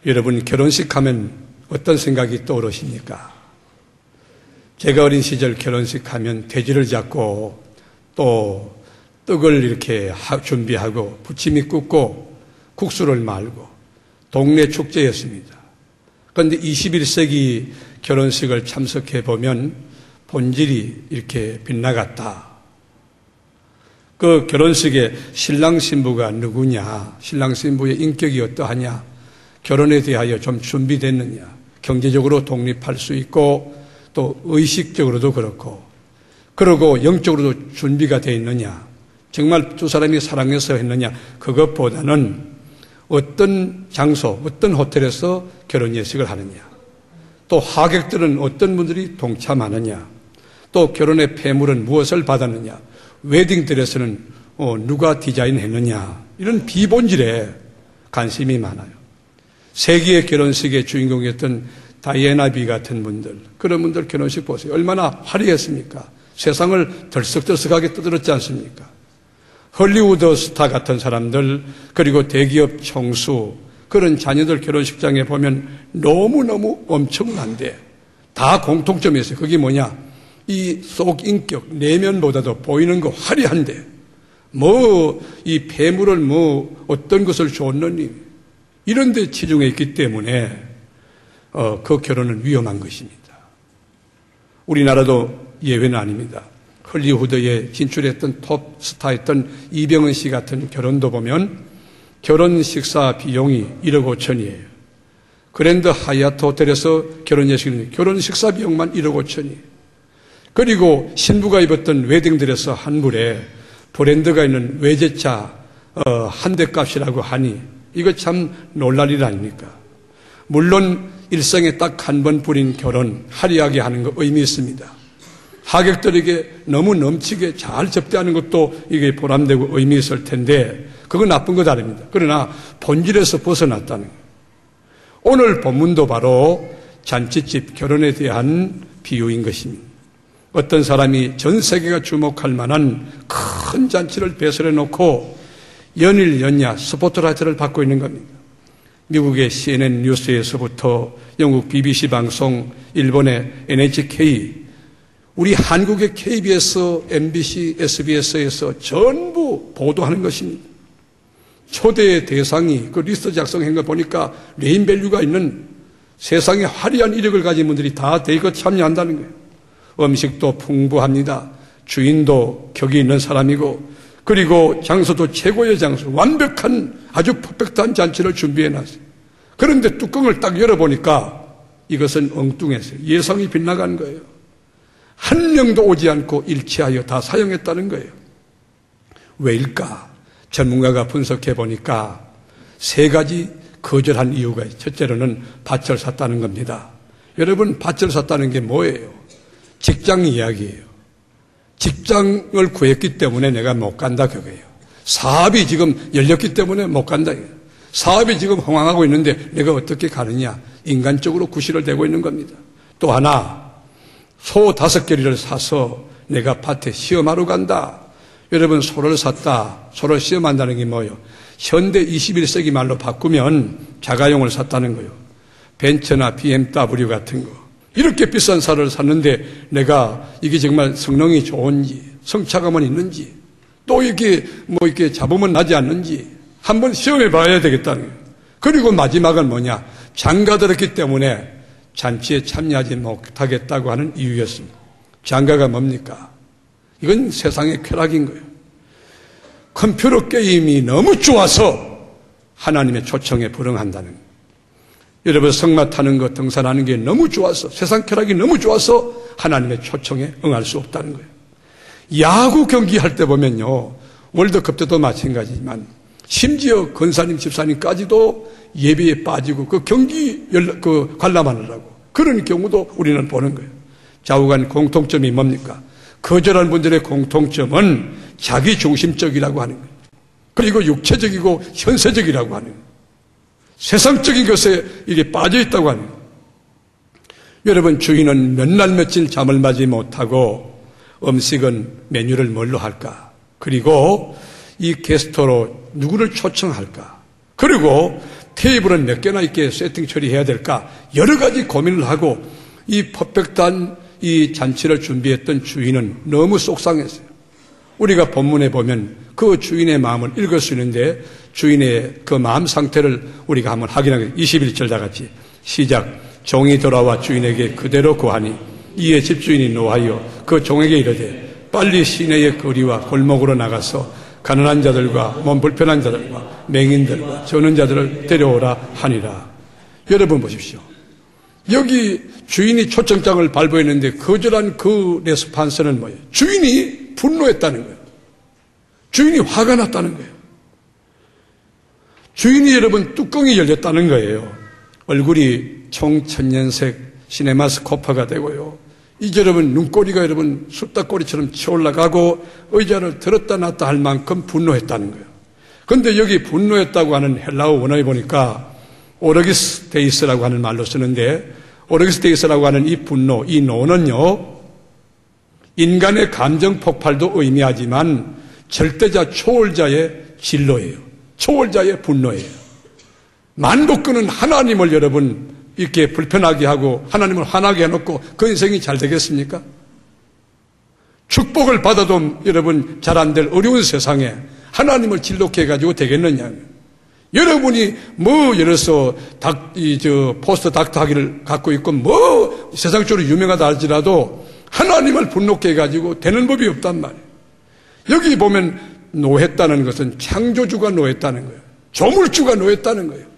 여러분, 결혼식 하면 어떤 생각이 떠오르십니까? 제가 어린 시절 결혼식 하면 돼지를 잡고 또 떡을 이렇게 준비하고 부침이 굽고 국수를 말고 동네 축제였습니다. 그런데 21세기 결혼식을 참석해 보면 본질이 이렇게 빗나갔다. 그 결혼식에 신랑 신부가 누구냐, 신랑 신부의 인격이 어떠하냐, 결혼에 대하여 좀 준비됐느냐, 경제적으로 독립할 수 있고 또 의식적으로도 그렇고, 그리고 영적으로도 준비가 되어 있느냐, 정말 두 사람이 사랑해서 했느냐, 그것보다는 어떤 장소, 어떤 호텔에서 결혼 예식을 하느냐, 또 하객들은 어떤 분들이 동참하느냐, 또 결혼의 폐물은 무엇을 받았느냐, 웨딩드레스는 누가 디자인했느냐, 이런 비본질에 관심이 많아요. 세계의 결혼식의 주인공이었던 다이애나비 같은 분들, 그런 분들 결혼식 보세요. 얼마나 화려했습니까? 세상을 덜썩덜썩하게 떠들었지 않습니까? 헐리우드 스타 같은 사람들, 그리고 대기업 총수, 그런 자녀들 결혼식장에 보면 너무너무 엄청난데 다 공통점이 있어요. 그게 뭐냐? 이 속 인격, 내면보다도 보이는 거 화려한데 이 폐물을 어떤 것을 줬느니 이런 데 치중해 있기 때문에 그 결혼은 위험한 것입니다. 우리나라도 예외는 아닙니다. 헐리우드에 진출했던 톱 스타였던 이병헌 씨 같은 결혼도 보면 결혼 식사 비용이 1억 5천이에요. 그랜드 하얏트 호텔에서 결혼 예식은 결혼 식사 비용만 1억 5천이에요. 그리고 신부가 입었던 웨딩드레스 한 벌에 브랜드가 있는 외제차 한 대 값이라고 하니 이거 참 놀랄 일 아닙니까? 물론 일생에 딱 한 번 뿌린 결혼 화려하게 하는 거 의미 있습니다. 하객들에게 너무 넘치게 잘 접대하는 것도 이게 보람되고 의미 있을 텐데 그건 나쁜 것 아닙니다. 그러나 본질에서 벗어났다는 거예요. 오늘 본문도 바로 잔치집 결혼에 대한 비유인 것입니다. 어떤 사람이 전 세계가 주목할 만한 큰 잔치를 배설해 놓고 연일 연야 스포트라이트를 받고 있는 겁니다. 미국의 CNN 뉴스에서부터 영국 BBC 방송, 일본의 NHK, 우리 한국의 KBS, MBC, SBS에서 전부 보도하는 것입니다. 초대 대상이 그 리스트 작성한 거 보니까 네임밸류가 있는 세상에 화려한 이력을 가진 분들이 다 대거 참여한다는 거예요. 음식도 풍부합니다. 주인도 격이 있는 사람이고, 그리고 장소도 최고의 장소, 완벽한 아주 퍼펙트한 잔치를 준비해놨어요. 그런데 뚜껑을 딱 열어보니까 이것은 엉뚱했어요. 예성이 빗나간 거예요. 한 명도 오지 않고 일치하여 다 사용했다는 거예요. 왜일까? 전문가가 분석해 보니까 세 가지 거절한 이유가 있어요. 첫째로는 밭을 샀다는 겁니다. 여러분, 밭을 샀다는 게 뭐예요? 직장 이야기예요. 직장을 구했기 때문에 내가 못 간다 그거예요. 사업이 지금 열렸기 때문에 못 간다. 사업이 지금 흥황하고 있는데 내가 어떻게 가느냐. 인간적으로 구실을 대고 있는 겁니다. 또 하나, 소 5개리를 사서 내가 밭에 시험하러 간다. 여러분, 소를 샀다. 소를 시험한다는 게 뭐예요? 현대 21세기 말로 바꾸면 자가용을 샀다는 거예요. 벤츠나 BMW 같은 거. 이렇게 비싼 차를 샀는데 내가 이게 정말 성능이 좋은지, 성차감은 있는지, 또 이렇게 이렇게 잡으면 나지 않는지 한번 시험해 봐야 되겠다는 거예요. 그리고 마지막은 뭐냐? 장가들었기 때문에 잔치에 참여하지 못하겠다고 하는 이유였습니다. 장가가 뭡니까? 이건 세상의 쾌락인 거예요. 컴퓨터 게임이 너무 좋아서 하나님의 초청에 불응한다는 거예요. 여러분, 성마 타는 것, 등산하는 게 너무 좋아서, 세상 쾌락이 너무 좋아서 하나님의 초청에 응할 수 없다는 거예요. 야구 경기 할 때 보면요, 월드컵 때도 마찬가지지만 심지어 권사님, 집사님까지도 예배에 빠지고 그 경기 관람하느라고 그런 경우도 우리는 보는 거예요. 좌우간 공통점이 뭡니까? 거절한 분들의 공통점은 자기 중심적이라고 하는 거예요. 그리고 육체적이고 현세적이라고 하는 거예요. 세상적인 것에 이게 빠져있다고 하는 거예요. 여러분, 주인은 몇 날 며칠 잠을 맞지 못하고 음식은 메뉴를 뭘로 할까? 그리고 이 게스트로 누구를 초청할까? 그리고 테이블은 몇 개나 있게 세팅 처리해야 될까? 여러 가지 고민을 하고 이 퍼펙트한 이 잔치를 준비했던 주인은 너무 속상했어요. 우리가 본문에 보면 그 주인의 마음을 읽을 수 있는데 주인의 그 마음 상태를 우리가 한번 확인하게 21절 다 같이 시작. 종이 돌아와 주인에게 그대로 고하니 이에 집주인이 노하여 그 종에게 이르되 빨리 시내의 거리와 골목으로 나가서 가난한 자들과 몸 불편한 자들과 맹인들과 저는 자들을 데려오라 하니라. 여러분 보십시오. 여기 주인이 초청장을 발부했는데 거절한 그 레스판스는 뭐예요? 주인이 분노했다는 거예요. 주인이 화가 났다는 거예요. 주인이 여러분 뚜껑이 열렸다는 거예요. 얼굴이 총천연색 시네마스코프가 되고요. 이제 여러분 눈꼬리가 여러분 숫다꼬리처럼 치올라가고 의자를 들었다 놨다 할 만큼 분노했다는 거예요. 그런데 여기 분노했다고 하는 헬라어 원어에 보니까 오르기스 데이스라고 하는 말로 쓰는데 오르기스 데이스라고 하는 이 분노, 이 노는요 인간의 감정 폭발도 의미하지만 절대자 초월자의 진로예요. 초월자의 분노예요. 만복근은 하나님을 여러분 이렇게 불편하게 하고 하나님을 화나게 해놓고 그 인생이 잘 되겠습니까? 축복을 받아도 여러분 잘 안 될 어려운 세상에 하나님을 진롭게 해가지고 되겠느냐? 여러분이 뭐 예를 들어서 포스트 닥터 학위를 갖고 있고 뭐 세상적으로 유명하다 할지라도 하나님을 분노케 해가지고 되는 법이 없단 말이에요. 여기 보면 노했다는 것은 창조주가 노했다는 거예요. 조물주가 노했다는 거예요.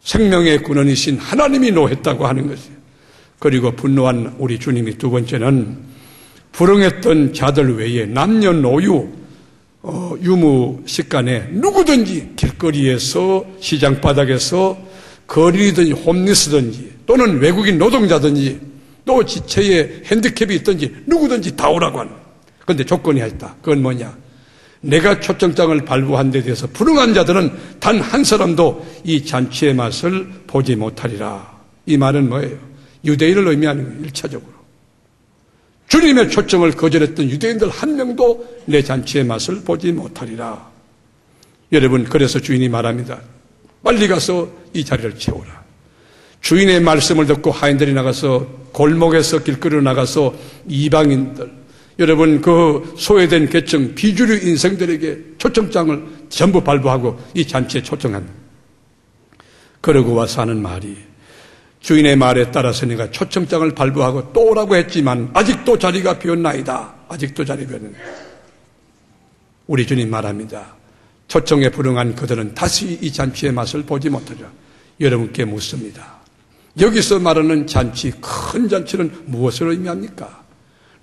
생명의 근원이신 하나님이 노했다고 하는 것이에요. 그리고 분노한 우리 주님이 두 번째는 불응했던 자들 외에 남녀노유 유무식간에 누구든지 길거리에서 시장바닥에서 거리든지 홈리스든지 또는 외국인 노동자든지 또 지체에 핸디캡이 있든지 누구든지 다 오라고 하는 거예요. 그런데 조건이 있다. 그건 뭐냐? 내가 초청장을 발부한 데 대해서 불응한 자들은 단 한 사람도 이 잔치의 맛을 보지 못하리라. 이 말은 뭐예요? 유대인을 의미하는 거예요. 1차적으로. 주님의 초청을 거절했던 유대인들 한 명도 내 잔치의 맛을 보지 못하리라. 여러분, 그래서 주인이 말합니다. 빨리 가서 이 자리를 채우라. 주인의 말씀을 듣고 하인들이 나가서 골목에서 길거리로 나가서 이방인들 여러분 그 소외된 계층 비주류 인생들에게 초청장을 전부 발부하고 이 잔치에 초청합니다. 그러고 와서 하는 말이 주인의 말에 따라서 내가 초청장을 발부하고 또 오라고 했지만 아직도 자리가 비었나이다. 아직도 자리 비었는다. 우리 주님 말합니다. 초청에 불응한 그들은 다시 이 잔치의 맛을 보지 못하리라. 여러분께 묻습니다. 여기서 말하는 잔치, 큰 잔치는 무엇을 의미합니까?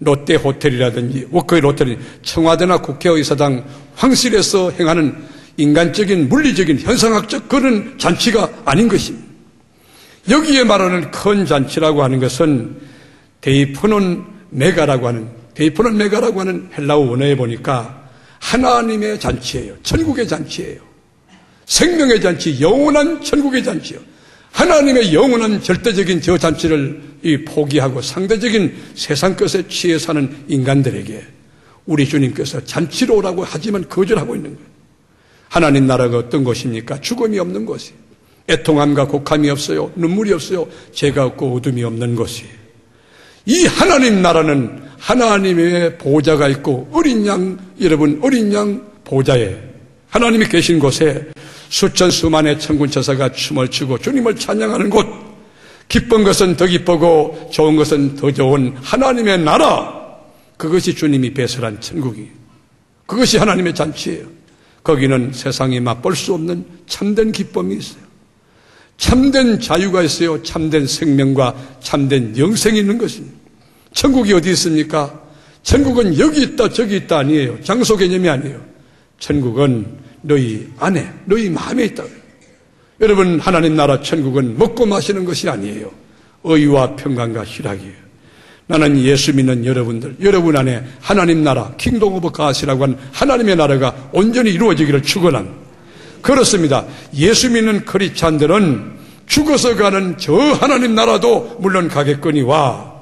롯데 호텔이라든지 워커힐 호텔이 청와대나 국회의사당 황실에서 행하는 인간적인 물리적인 현상학적 그런 잔치가 아닌 것입니다. 여기에 말하는 큰 잔치라고 하는 것은 데이포논 메가라고 하는 헬라어 원어에 보니까 하나님의 잔치예요. 천국의 잔치예요. 생명의 잔치, 영원한 천국의 잔치예요. 하나님의 영원한 절대적인 저 잔치를 포기하고 상대적인 세상 것에 취해 사는 인간들에게 우리 주님께서 잔치로 오라고 하지만 거절하고 있는 거예요. 하나님 나라가 어떤 것입니까? 죽음이 없는 것이, 애통함과 곡함이 없어요. 눈물이 없어요. 죄가 없고 어둠이 없는 것이. 이 하나님 나라는 하나님의 보좌가 있고 어린 양, 여러분 어린 양 보좌에 하나님이 계신 곳에 수천 수만의 천군 천사가 춤을 추고 주님을 찬양하는 곳, 기쁜 것은 더 기쁘고 좋은 것은 더 좋은 하나님의 나라, 그것이 주님이 배설한 천국이에요. 그것이 하나님의 잔치예요. 거기는 세상이 맛볼 수 없는 참된 기쁨이 있어요. 참된 자유가 있어요. 참된 생명과 참된 영생이 있는 것입니다. 천국이 어디 있습니까? 천국은 여기 있다 저기 있다 아니에요. 장소 개념이 아니에요. 천국은 너희 안에, 너희 마음에 있다. 여러분, 하나님 나라 천국은 먹고 마시는 것이 아니에요. 의와 평강과 희락이에요. 나는 예수 믿는 여러분들, 여러분 안에 하나님 나라, 킹덤 오브 갓이라고 하는 하나님의 나라가 온전히 이루어지기를 축원합니다. 그렇습니다. 예수 믿는 크리스찬들은 죽어서 가는 저 하나님 나라도 물론 가겠거니와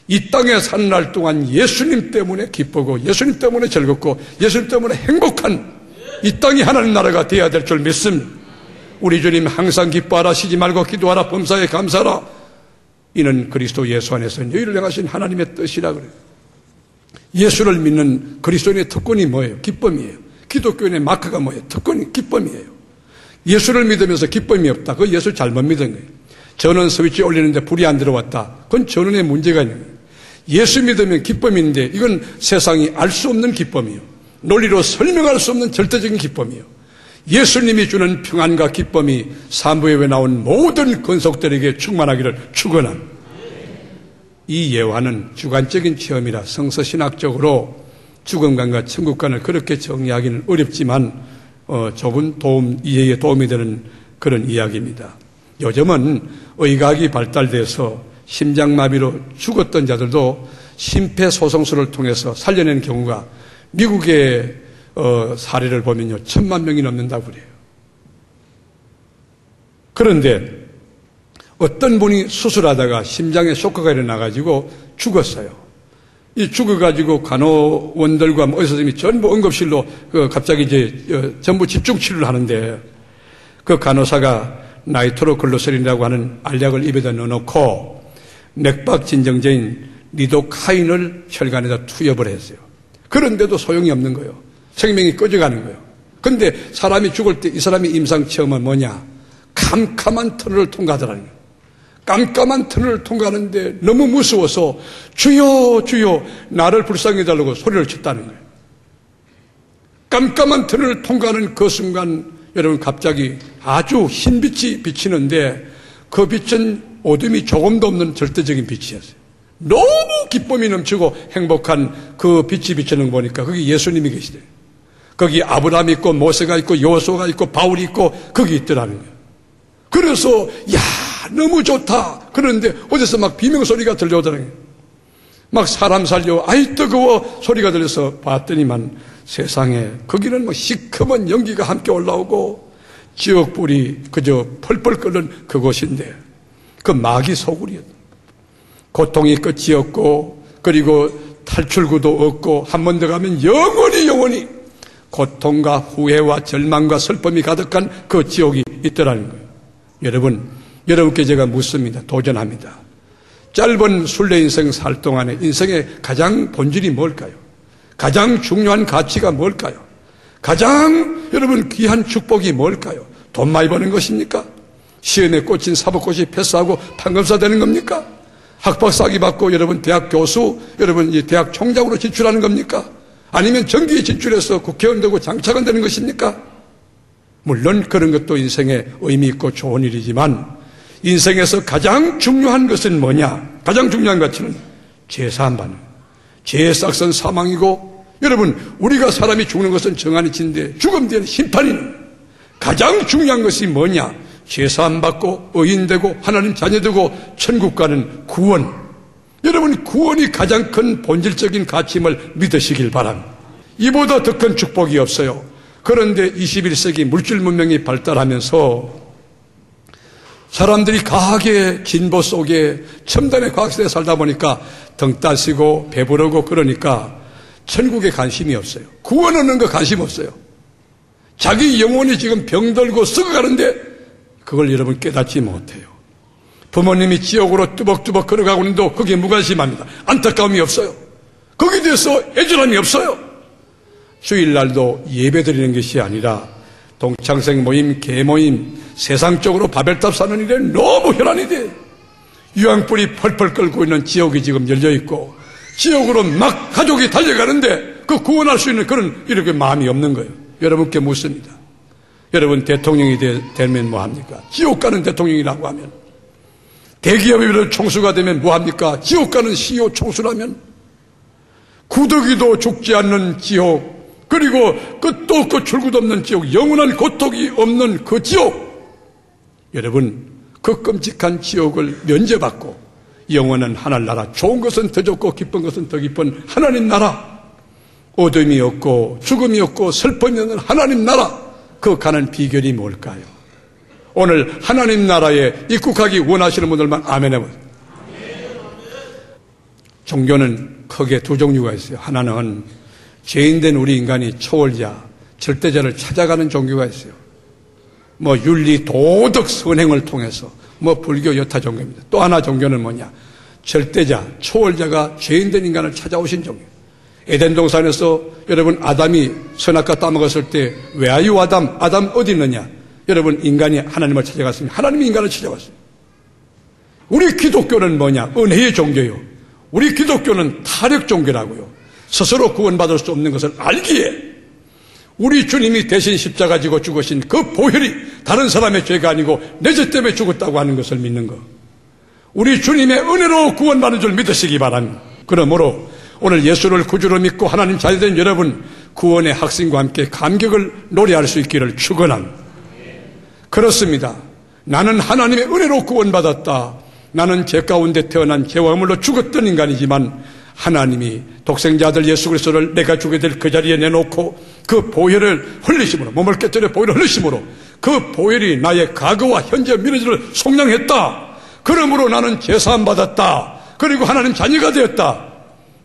이 땅에 사는 날 동안 예수님 때문에 기쁘고 예수님 때문에 즐겁고 예수님 때문에 행복한 이 땅이 하나님 나라가 되어야 될 줄 믿습니다. 우리 주님 항상 기뻐하라, 쉬지 말고 기도하라, 범사에 감사하라. 이는 그리스도 예수 안에서 너희를 향하신 하나님의 뜻이라 그래요. 예수를 믿는 그리스도인의 특권이 뭐예요? 기쁨이에요. 기독교인의 마크가 뭐예요? 특권이 기쁨이에요. 예수를 믿으면서 기쁨이 없다. 그건 예수 잘못 믿은 거예요. 전원 스위치 올리는데 불이 안 들어왔다. 그건 전원의 문제가 있는 거예요. 예수 믿으면 기쁨이 있는데 이건 세상이 알 수 없는 기쁨이요. 논리로 설명할 수 없는 절대적인 기쁨이요. 예수님이 주는 평안과 기쁨이 사무엘에 나온 모든 권속들에게 충만하기를 축원합니다. 이 예화는 주관적인 체험이라 성서신학적으로 죽음관과 천국관을 그렇게 정의하기는 어렵지만 좁은 이해에 도움이 되는 그런 이야기입니다. 요즘은 의학이 발달돼서 심장마비로 죽었던 자들도 심폐소생술을 통해서 살려낸 경우가 미국의 사례를 보면요 1000만 명이 넘는다고 그래요. 그런데 어떤 분이 수술하다가 심장에 쇼크가 일어나가지고 죽었어요. 이 죽어가지고 간호원들과 의사선생님이 전부 응급실로 갑자기 전부 집중 치료를 하는데 그 간호사가 나이트로글로세린이라고 하는 알약을 입에다 넣어놓고 맥박 진정제인 리도카인을 혈관에다 투여를 했어요. 그런데도 소용이 없는 거예요. 생명이 꺼져가는 거예요. 그런데 사람이 죽을 때 이 사람의 임상 체험은 뭐냐? 캄캄한 터널을 통과하더라는 거예요. 깜깜한 터널을 통과하는데 너무 무서워서 주여 주여 나를 불쌍히 해달라고 소리를 쳤다는 거예요. 깜깜한 터널을 통과하는 그 순간 여러분 갑자기 아주 흰 빛이 비치는데 그 빛은 어둠이 조금도 없는 절대적인 빛이었어요. 너무 기쁨이 넘치고 행복한 그 빛이 비치는 거 보니까 거기 예수님이 계시대요. 거기 아브라함이 있고 모세가 있고 여호수아가 있고 바울이 있고 거기 있더라는 거예요. 그래서 야 너무 좋다. 그런데 어디서 막 비명소리가 들려오더라는 거예요. 막 사람 살려 아이 뜨거워 소리가 들려서 봤더니만 세상에 거기는 뭐 시커먼 연기가 함께 올라오고 지옥불이 그저 펄펄 끓는 그곳인데 그 마귀 소굴이었다. 고통이 끝이 없고 그리고 탈출구도 없고 한 번 더 가면 영원히 고통과 후회와 절망과 슬픔이 가득한 그 지옥이 있더라는 거예요. 여러분께 제가 묻습니다. 도전합니다. 짧은 순례 인생 살 동안에 인생의 가장 본질이 뭘까요? 가장 중요한 가치가 뭘까요? 가장 여러분 귀한 축복이 뭘까요? 돈 많이 버는 것입니까? 시험에 꽂힌 사법고시 패스하고 판검사 되는 겁니까? 학박사기 받고 여러분 대학 교수, 여러분 이 대학 총장으로 진출하는 겁니까? 아니면 정기에 진출해서 국회의원 되고 장차관 되는 것입니까? 물론 그런 것도 인생에 의미 있고 좋은 일이지만 인생에서 가장 중요한 것은 뭐냐? 가장 중요한 가치는 죄사함 받는 죄의 싹선 사망이고 여러분 우리가 사람이 죽는 것은 정한이 친데 죽음 뒤에는 심판이는 가장 중요한 것이 뭐냐? 죄사함 받고 의인되고 하나님 자녀되고 천국 가는 구원. 여러분 구원이 가장 큰 본질적인 가치임을 믿으시길 바랍니다. 이보다 더 큰 축복이 없어요. 그런데 21세기 물질 문명이 발달하면서 사람들이 과학의 진보 속에 첨단의 과학시대에 살다 보니까 등 따시고 배부르고 그러니까 천국에 관심이 없어요. 구원 얻는 거 관심 없어요. 자기 영혼이 지금 병들고 썩어가는데 그걸 여러분 깨닫지 못해요. 부모님이 지옥으로 뚜벅뚜벅 걸어가고 있는데도 거기에 무관심합니다. 안타까움이 없어요. 거기에 대해서 애절함이 없어요. 주일날도 예배 드리는 것이 아니라 동창생 모임, 개모임, 세상적으로 바벨탑 사는 일에 너무 혈안이 돼. 유황불이 펄펄 끓고 있는 지옥이 지금 열려있고 지옥으로 막 가족이 달려가는데 그 구원할 수 있는 그런 이렇게 마음이 없는 거예요. 여러분께 묻습니다. 여러분 대통령이 되면 뭐합니까? 지옥 가는 대통령이라고 하면 대기업의 총수가 되면 뭐합니까? 지옥 가는 CEO 총수라면 구더기도 죽지 않는 지옥 그리고 끝도 없고 출구도 없는 지옥 영원한 고통이 없는 그 지옥 여러분 그 끔찍한 지옥을 면제받고 영원한 하늘나라 좋은 것은 더 좋고 기쁜 것은 더 기쁜 하나님 나라 어둠이 없고 죽음이 없고 슬픔이 없는 하나님 나라 그 가는 비결이 뭘까요? 오늘 하나님 나라에 입국하기 원하시는 분들만 아멘 해보세요. 종교는 크게 두 종류가 있어요. 하나는 죄인된 우리 인간이 초월자, 절대자를 찾아가는 종교가 있어요. 윤리, 도덕, 선행을 통해서 불교 여타 종교입니다. 또 하나 종교는 뭐냐? 절대자, 초월자가 죄인된 인간을 찾아오신 종교. 에덴 동산에서 여러분 아담이 선악과 따먹었을 때 Where are you, 아담? 아담 어디 있느냐? 여러분 인간이 하나님을 찾아갔습니다. 하나님이 인간을 찾아갔습니다. 우리 기독교는 뭐냐? 은혜의 종교요. 우리 기독교는 타력 종교라고요. 스스로 구원받을 수 없는 것을 알기에 우리 주님이 대신 십자가 지고 죽으신 그 보혈이 다른 사람의 죄가 아니고 내 죄 때문에 죽었다고 하는 것을 믿는 것. 우리 주님의 은혜로 구원받는 줄 믿으시기 바랍니다. 그러므로 오늘 예수를 구주로 믿고 하나님 자녀된 여러분 구원의 확신과 함께 감격을 노래할 수 있기를 축원합니다. 그렇습니다. 나는 하나님의 은혜로 구원받았다. 나는 죄 가운데 태어난 죄와 허물로 죽었던 인간이지만 하나님이 독생자 아들 예수 그리스도를 내가 죽게 될 그 자리에 내놓고 그 보혈을 흘리심으로 몸을 깨뜨려 보혈을 흘리심으로 그 보혈이 나의 과거와 현재 미래를 속량했다. 그러므로 나는 죄사함 받았다. 그리고 하나님 자녀가 되었다.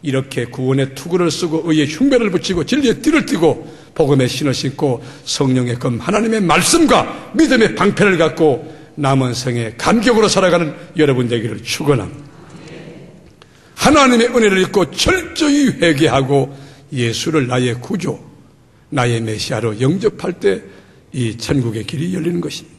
이렇게 구원의 투구를 쓰고 의의 흉배를 붙이고 진리의 띠를 띠고 복음의 신을 신고 성령의 검 하나님의 말씀과 믿음의 방패를 갖고 남은 생에 감격으로 살아가는 여러분 되기를 축원합니다. 하나님의 은혜를 잊고 철저히 회개하고 예수를 나의 구주, 나의 메시아로 영접할 때 이 천국의 길이 열리는 것입니다.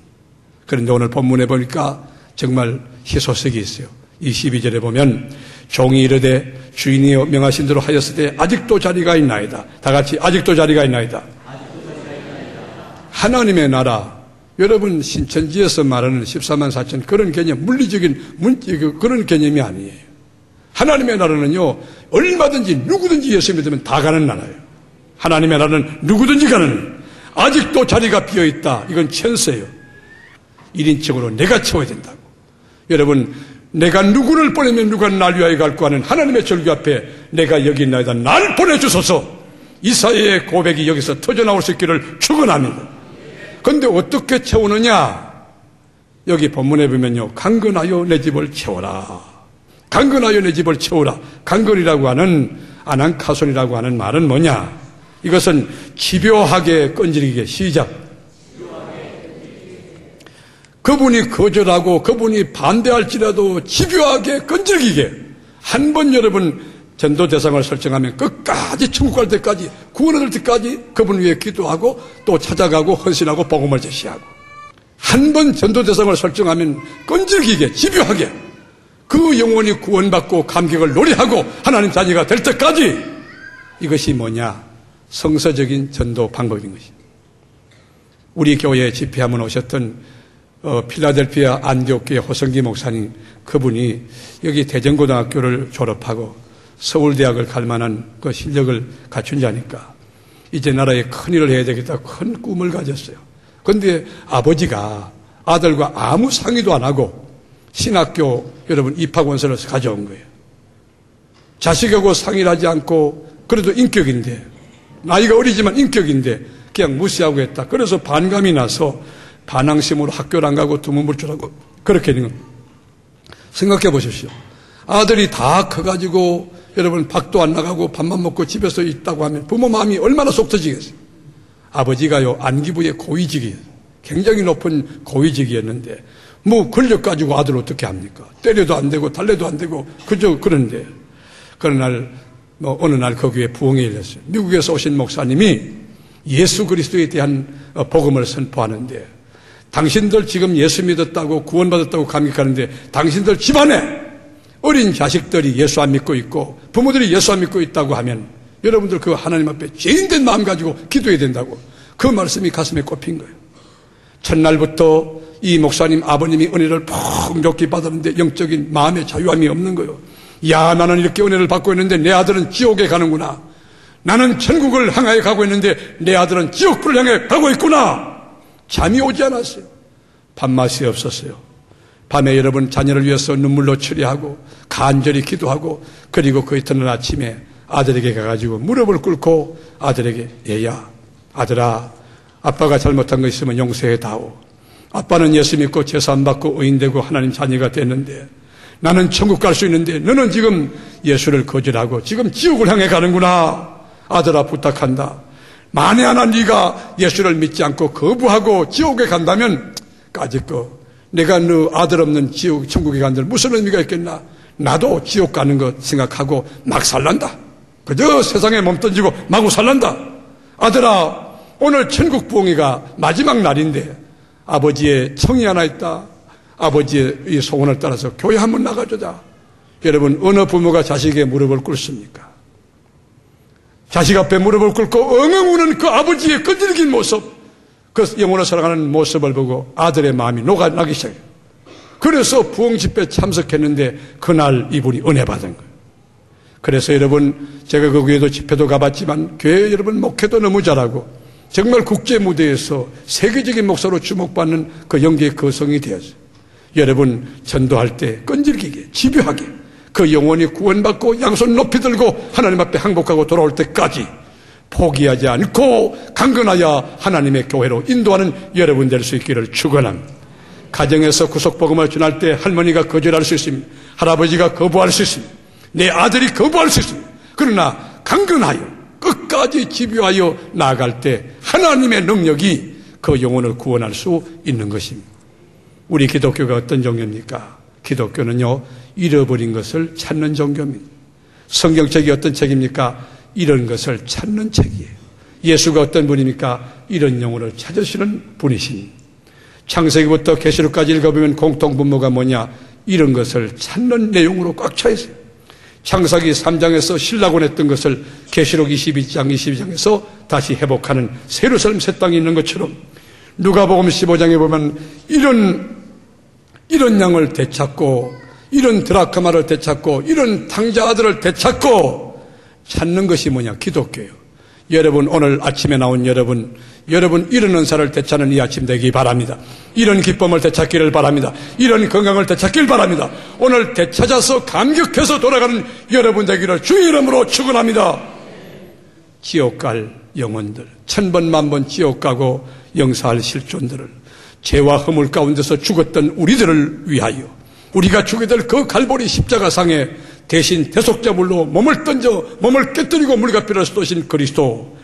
그런데 오늘 본문에 보니까 정말 희소식이 있어요. 22절에 보면 종이 이르되 주인이여 명하신 대로 하였으되 아직도 자리가 있나이다. 다 같이 아직도 자리가 있나이다. 하나님의 나라, 여러분 신천지에서 말하는 14만 4천 그런 개념, 물리적인 그런 개념이 아니에요. 하나님의 나라는요 얼마든지 누구든지 예수 믿으면 다 가는 나라예요. 하나님의 나라는 누구든지 가는, 아직도 자리가 비어있다. 이건 천세예요. 1인칭으로 내가 채워야 된다고. 여러분 내가 누구를 보내면 누가 날 위하여 갈고 하는 하나님의 절규 앞에 내가 여기 있나이다. 날 보내주소서. 이사야의 고백이 여기서 터져나올 수 있기를 축원합니다. 그런데 어떻게 채우느냐? 여기 본문에 보면요 강건하여 내 집을 채워라. 강건하여 내 집을 채우라. 강건이라고 하는 아난카손이라고 하는 말은 뭐냐? 이것은 집요하게 끈질기게 시작. 그분이 거절하고 그분이 반대할지라도 집요하게 끈질기게 한 번 여러분 전도 대상을 설정하면 끝까지 천국 갈 때까지 구원 얻을 때까지 그분 위해 기도하고 또 찾아가고 헌신하고 복음을 제시하고 한 번 전도 대상을 설정하면 끈질기게 집요하게 그 영혼이 구원받고 감격을 노래하고 하나님 자녀가 될 때까지 이것이 뭐냐? 성서적인 전도 방법인 것입니다. 우리 교회 집회하면 오셨던 필라델피아 안디옥교회 호성기 목사님 그분이 여기 대전고등학교를 졸업하고 서울대학을 갈 만한 그 실력을 갖춘 자니까 이제 나라에 큰 일을 해야 되겠다 큰 꿈을 가졌어요. 그런데 아버지가 아들과 아무 상의도 안 하고 신학교 여러분 입학원서를 가져온 거예요. 자식하고 상의를 하지 않고 그래도 인격인데 나이가 어리지만 인격인데 그냥 무시하고 했다. 그래서 반감이 나서 반항심으로 학교를 안 가고 두문불출하고 그렇게 되는 겁니다. 생각해 보십시오. 아들이 다 커가지고 여러분 밖도 안 나가고 밥만 먹고 집에서 있다고 하면 부모 마음이 얼마나 속 터지겠어요. 아버지가요 안기부의 고위직이에요. 굉장히 높은 고위직이었는데 뭐 권력 가지고 아들 어떻게 합니까? 때려도 안 되고 달래도 안 되고 그저 그런데 그런 날 어느 날 거기에 부흥이 열렸어요. 미국에서 오신 목사님이 예수 그리스도에 대한 복음을 선포하는데 당신들 지금 예수 믿었다고 구원받았다고 감격하는데 당신들 집안에 어린 자식들이 예수 안 믿고 있고 부모들이 예수 안 믿고 있다고 하면 여러분들 그 하나님 앞에 죄인된 마음 가지고 기도해야 된다고 그 말씀이 가슴에 꼽힌 거예요. 첫날부터 이 목사님 아버님이 은혜를 풍족히 받았는데 영적인 마음의 자유함이 없는 거예요. 야 나는 이렇게 은혜를 받고 있는데 내 아들은 지옥에 가는구나. 나는 천국을 향하여 가고 있는데 내 아들은 지옥불을 향해 가고 있구나. 잠이 오지 않았어요. 밥맛이 없었어요. 밤에 여러분 자녀를 위해서 눈물로 처리하고 간절히 기도하고 그리고 그 이튿날 아침에 아들에게 가가지고 무릎을 꿇고 아들에게 얘야 아들아 아빠가 잘못한 거 있으면 용서해다오. 아빠는 예수 믿고 제사함 받고 의인되고 하나님 자녀가 됐는데 나는 천국 갈 수 있는데 너는 지금 예수를 거절하고 지금 지옥을 향해 가는구나. 아들아 부탁한다. 만에 하나 네가 예수를 믿지 않고 거부하고 지옥에 간다면 까짓 거 내가 너 아들 없는 지옥 천국에 간들 무슨 의미가 있겠나. 나도 지옥 가는 거 생각하고 막 살란다. 그저 세상에 몸 던지고 마구 살란다. 아들아, 오늘 천국 부흥회가 마지막 날인데 아버지의 청이 하나 있다. 아버지의 이 소원을 따라서 교회 한번 나가주자. 여러분, 어느 부모가 자식에게 무릎을 꿇습니까? 자식 앞에 무릎을 꿇고 엉엉 우는 그 아버지의 끈질긴 모습, 그 영혼을 사랑하는 모습을 보고 아들의 마음이 녹아나기 시작해요. 그래서 부흥 집회에 참석했는데 그날 이분이 은혜 받은 거예요. 그래서 여러분, 제가 그 교회도 집회도 가봤지만 교회 여러분 목회도 너무 잘하고 정말 국제 무대에서 세계적인 목사로 주목받는 그 영계의 거성이 되었어요. 여러분, 전도할 때 끈질기게 집요하게 그 영혼이 구원받고 양손 높이 들고 하나님 앞에 항복하고 돌아올 때까지 포기하지 않고 강건하여 하나님의 교회로 인도하는 여러분 될 수 있기를 축원합니다. 가정에서 구속복음을 전할 때 할머니가 거절할 수 있습니다. 할아버지가 거부할 수 있습니다. 내 아들이 거부할 수 있습니다. 그러나 강건하여 끝까지 집요하여 나아갈 때 하나님의 능력이 그 영혼을 구원할 수 있는 것입니다. 우리 기독교가 어떤 종교입니까? 기독교는요, 잃어버린 것을 찾는 종교입니다. 성경책이 어떤 책입니까? 이런 것을 찾는 책이에요. 예수가 어떤 분입니까? 이런 영혼을 찾으시는 분이십니다. 창세기부터 계시록까지 읽어보면 공통분모가 뭐냐? 이런 것을 찾는 내용으로 꽉 차 있어요. 창세기 3장에서 신라곤 했던 것을 계시록 22장, 22장에서 다시 회복하는 예루살렘 새 땅이 있는 것처럼 누가복음 15장에 보면 이런 양을 되찾고 이런 드라크마를 되찾고 이런 탕자 아들을 되찾고 찾는 것이 뭐냐? 기독교예요. 여러분, 오늘 아침에 나온 여러분 이런 은사를 되찾는 이 아침 되기 바랍니다. 이런 기쁨을 되찾기를 바랍니다. 이런 건강을 되찾기를 바랍니다. 오늘 되찾아서 감격해서 돌아가는 여러분 되기를 주의 이름으로 축원합니다. 지옥 갈 영혼들, 천번 만번 지옥 가고 영사할 실존들을, 죄와 허물 가운데서 죽었던 우리들을 위하여 우리가 죽게 될 그 갈보리 십자가상에 대신 대속자물로 몸을 던져 몸을 깨뜨리고 물가피를 쏘신 그리스도,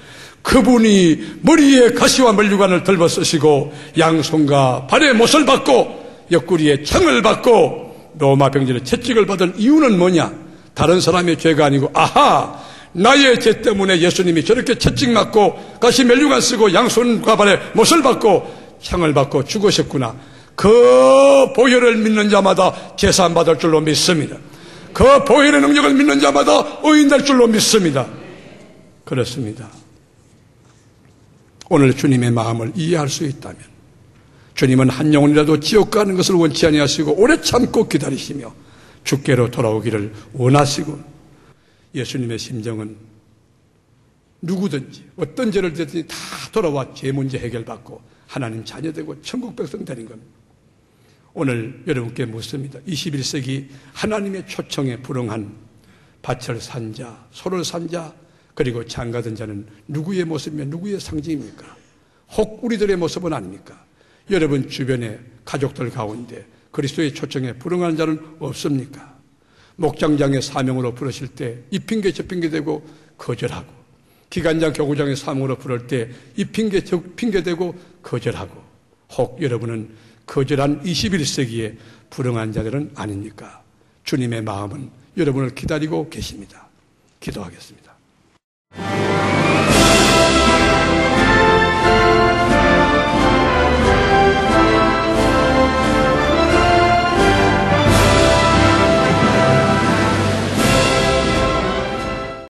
그분이 머리에 가시와 면류관을 들어 쓰시고 양손과 발에 못을 받고 옆구리에 창을 받고 로마 병진의 채찍을 받은 이유는 뭐냐? 다른 사람의 죄가 아니고, 아하, 나의 죄 때문에 예수님이 저렇게 채찍 맞고 가시 면류관 쓰고 양손과 발에 못을 받고 창을 받고 죽으셨구나. 그 보혈을 믿는 자마다 제사함 받을 줄로 믿습니다. 그 보혈의 능력을 믿는 자마다 의인 될 줄로 믿습니다. 그렇습니다. 오늘 주님의 마음을 이해할 수 있다면, 주님은 한 영혼이라도 지옥 가는 것을 원치 아니하시고 오래 참고 기다리시며 주께로 돌아오기를 원하시고, 예수님의 심정은 누구든지 어떤 죄를 지었든지 다 돌아와 죄 문제 해결받고 하나님 자녀되고 천국 백성 되는 겁니다. 오늘 여러분께 묻습니다. 21세기 하나님의 초청에 불응한 밭을 산 자, 소를 산 자, 그리고 장가든 자는 누구의 모습이며 누구의 상징입니까? 혹 우리들의 모습은 아닙니까? 여러분 주변의 가족들 가운데 그리스도의 초청에 불응하는 자는 없습니까? 목장장의 사명으로 부르실 때 이 핑계 저 핑계 대고 거절하고, 기관장 교구장의 사명으로 부를 때 이 핑계 저 핑계 대고 거절하고, 혹 여러분은 거절한 21세기에 불응한 자들은 아닙니까? 주님의 마음은 여러분을 기다리고 계십니다. 기도하겠습니다.